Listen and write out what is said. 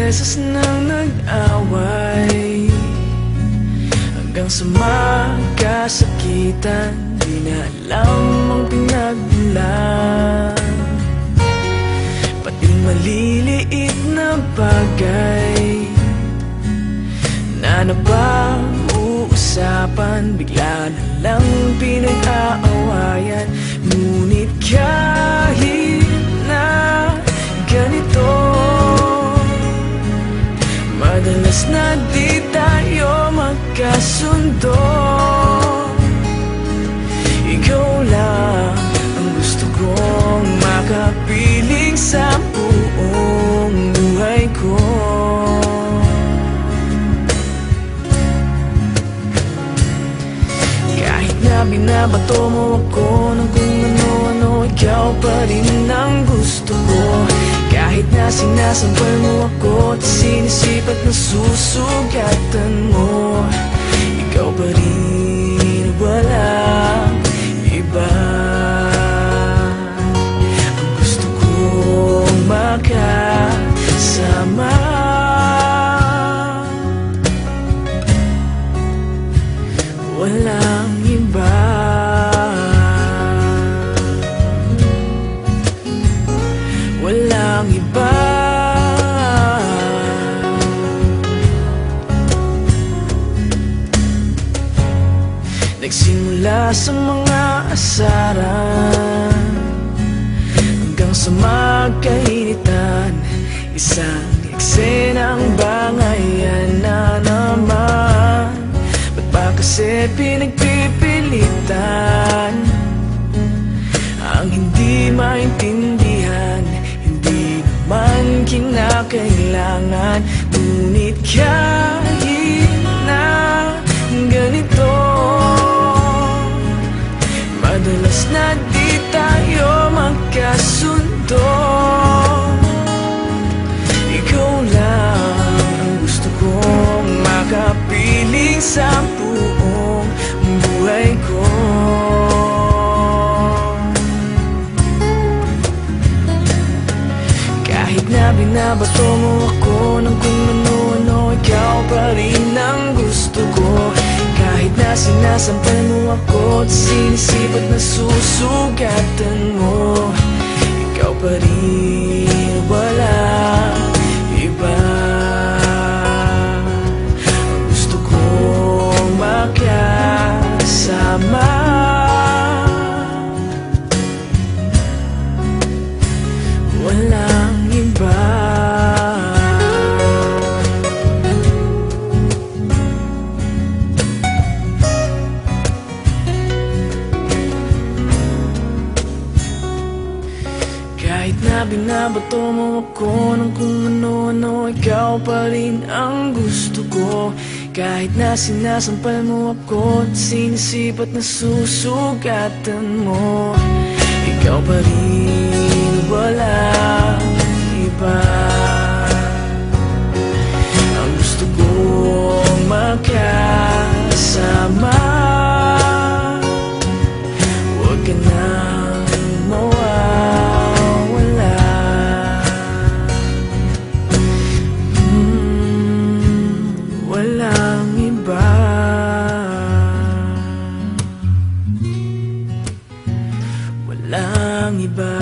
beses nang nag-away, hanggang sa magkasakitan, di na alam ang pinagmulan. Pati maliliit na bagay na napag-uusapan, bigla na lang pinag-aawayan. Ngunit kahit na ganito, madalas na di tayo magkasundo. Ikaw lang ang gusto kong makapiling sa buong buhay ko. Kahit na binabato mo ako ng kung ano-ano, ikaw pa rin ang gusto ko. Kahit na sinasampal mo ako at sinisipat na susugatan mo, ikaw pa rin, walang iba. Ang gusto kong makasama, walang iba. Walang iba. Nagsimula sa mga asaran hanggang sa magkainitan, isang eksenang bangayan na naman. Ba't ba kasi pinagpipilitan ang hindi maintindihan? Hindi naman kinakailangan. Ngunit kahit na ganito, madalas na di tayo magkasundo. Ikaw lang ang gusto kong makapiling sa buong buhay ko. Kahit na binabato mo ako ng kung ano-ano, ikaw pa rin ang gusto ko. Kahit na sinasampal mo ako at sinisipat na susugatan mo, ikaw pa rin, walang iba. Ang gusto kong makasama, walang iba. Kahit na binabato mo ako ng kung ano-ano, ikaw pa rin ang gusto ko. Kahit na sinasampal mo ako at sinisipat na susugatan mo, ikaw pa rin, walang iba. Ang gusto kong makasama, huwag ka nang mawawala. Walang iba. Walang iba.